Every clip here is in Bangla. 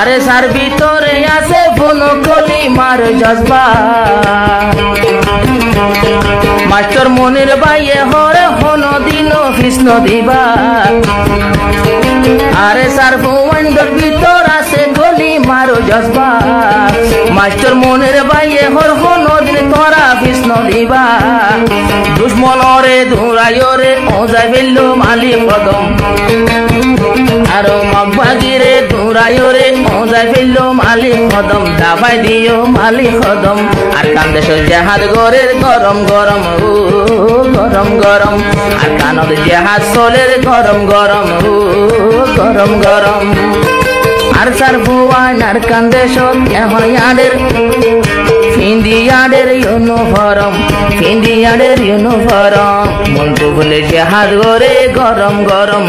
আরে সার ভিতরে আছে ফুনো কলি মার জজবা মাস্টার মনির বাইয়ে হরে হন দিন কৃষ্ণ দিবা আরে সার ভুবন্দর ভিতর আছে গলি মারো জজবা মাস্টার মনির বাইয়ে হর হন দিন তোরা কৃষ্ণ দিবা দুশ্মনরে ধুরাইরে ওজাই বেল্লো মালি কদম আরো মগবাগিরে ধুরাইরে ওজাই বেল্লো মালি কদম দাবাই দিও মালি কদম আর কান্দেশ জাহাদ গরের গরম গরম গরম গরম আর কানদ জাহাজ সোলের গরম গরম গরম গরম আর সার ভুয়ান আর কান্দেশ এখন ইয়াদের ইন্ডিয়াদের ইউনিফর্ম ইন্ডিয়াদের ইউনিফর্ম মন্টু বলে জাহাজ গরে গরম গরম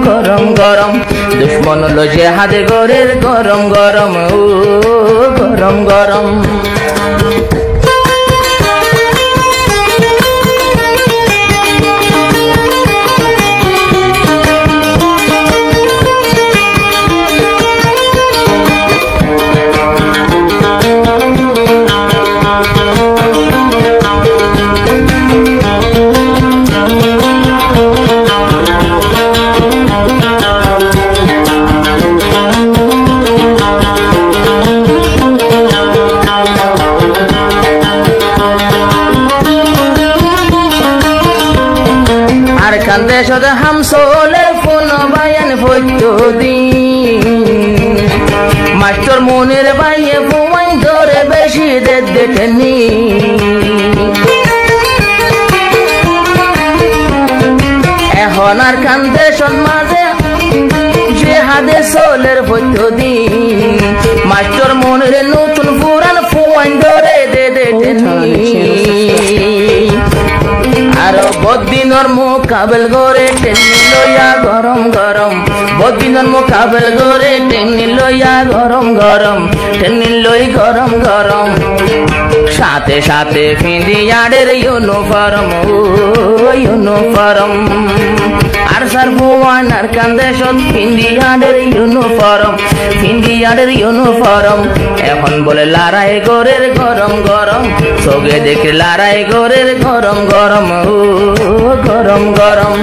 গরম গরম দুশ্মন লো জাহাজ গরের গরম গরম গরম গরম কান্দেশত হামসলের ফোন বায়ান ফৈদ্যদিন মাস্টার মনির বাইয়ে ফুমাই ধরে বেশি দেখেনি এখন আর কান্দেশত মাঝে জেহাদে সোলের ফৈদ্যদিন মাস্টার মনির নতুন পুরান ফুমাই ধরে দেখেনি আরো বদিনর মোকাবেল করে টেনে লইয়া গরম গরম বদিনর মোকাবেল করে টেনে লইয়া গরম গরম টেনে লই গরম গরম সাথে সাথে ফিন্দিয়াদের ইউনিফর্ম ইউনিফর্ম আর সার ভুয়ান আর কান্দেশত ফিন্দিয়াদের ইউনিফর্ম এখন বলে লড়াই গরের গরম গরম সগে দেখে লড়াই গরের গরম গরম গরম গরম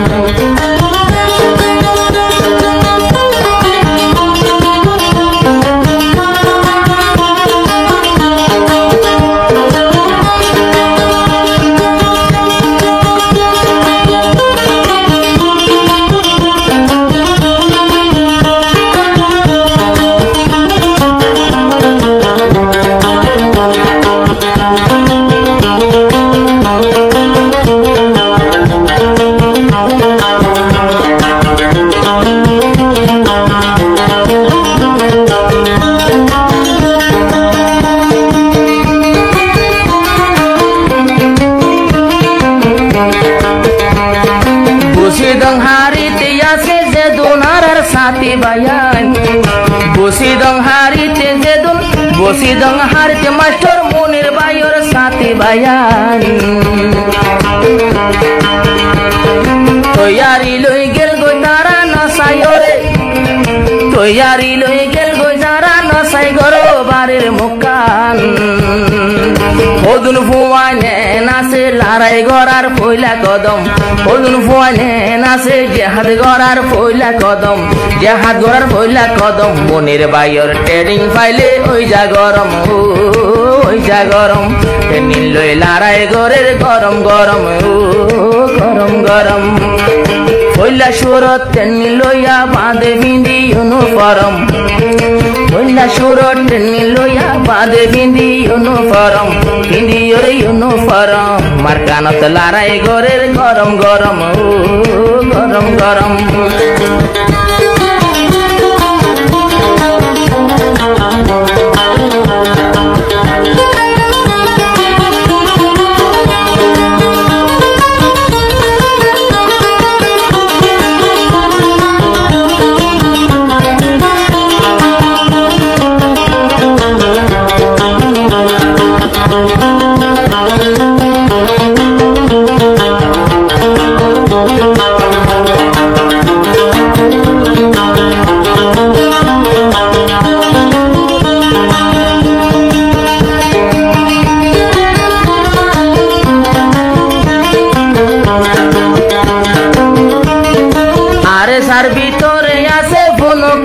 বসিদং হারিতে আছে যে দুনার সাথী বায়ান বসিদং হারিতে যে দুন বসিদং হারিতে মাস্টার মনির বাইয়ের সাথী বায়ান তৈয়ারি লই গেল গো তারা নসাইরে তৈয়ারি লই গেল গো যারা নসাই গরো বাড়ির মুকান ওদুন ফুয়ানে নাচে লড়াই গড়ার পয়লা কদম ওদুন ফুয়ানে নাচে জেহাদ গড়ার পয়লা কদম জেহাদ গড়ার পয়লা কদম মনির বাইয়ের ট্রেনিং পাইলে ওই যা গরম ট্রেনিং লই লড়াই গড়ের গরম গরম গরম গরম পয়লা সুরত ট্রেনিং লইয়া বাঁধে বিন্দি ইউনিফর্ম পয়লা সুরত ট্রেনিং লইয়া বাঁধে বিন্দি ইউনিফর্ম বিন্দির ইউনিফর্ম মার কানত লড়াই গড়ের গরম গরম গরম গরম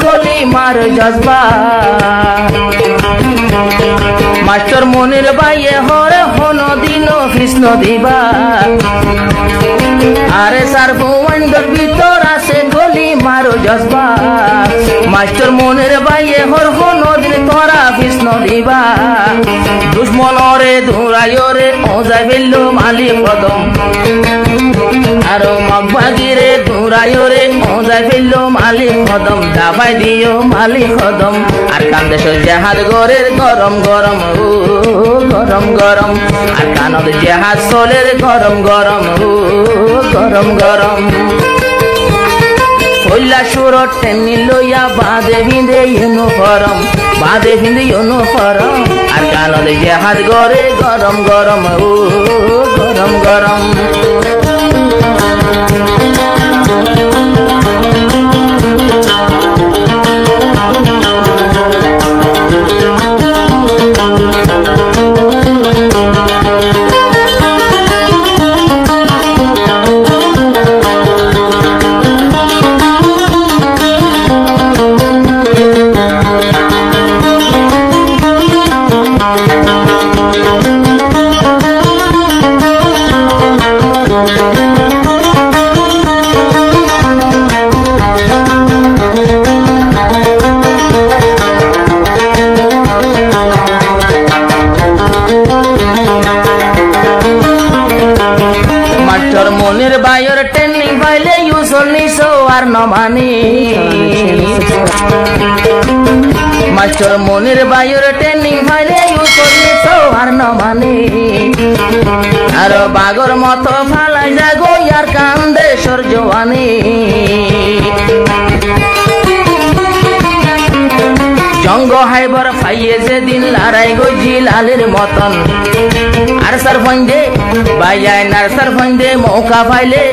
কলি মার জজবা মাস্টার মনির বাইয়ে হরে হন দিন কৃষ্ণ দিবা আরে সার ভুবন্দর ভিতর আছে গলি মারো জজবা মাস্টার মনির বাইয়ে হর হন দিন তোরা কৃষ্ণ দিবা দুশ্মনরে ধুরাইরে ওজাই ফেললো মালিক কদম আরো মগবাগিরে ধুরাইরে ওজাই ফেললো মালিক কদম দাবাই দিও মালিক কদম আর কান্দেশ জাহাজ গরের গরম গরম গরম গরম আর কানত জাহাজ চলের গরম গরম গরম গরম কইলা সুরত টেনি লইয়া বাঁধে ভিঁধে ইউনিফর্ম বাঁধে ভিঁধে ইউনিফর্ম আর কানত জাহাজ গরে গরম গরম গরম গরম মনির বাইয়ের ট্রেনিং পাইলে ইউসলিশো আর নমানি মাস্টার মনির বাইয়ের ট্রেনিং পাইলে ইউসলিশো আর নমানি আর বাগর মতো ফালাই যাগো আর কান্দে সরজওয়ানি জঙ্গ হাইবার ফাইয়ে যেদিন লড়াই গজি লালের মতন আর সরফন্দে বাইয়াই নার সরফন্দে মৌকা পাইলে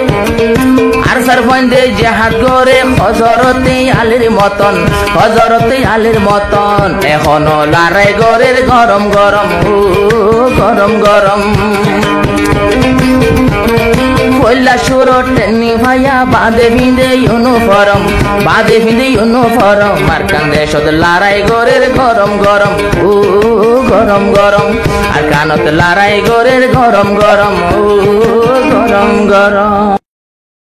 আর সরফন্দে জাহাজ গরে হজরতে আলের মতন এখনো লড়াই গরের গরম গরম গরম গরম কইলা সুরত টেনি ভাইয়া বাঁধে ভিঁধে ইউনিফর্ম আর কান্দে সদ লড়াই গরের গরম গরম গরম গরম আর কানত লড়াই গরের গরম গরম গরম গরম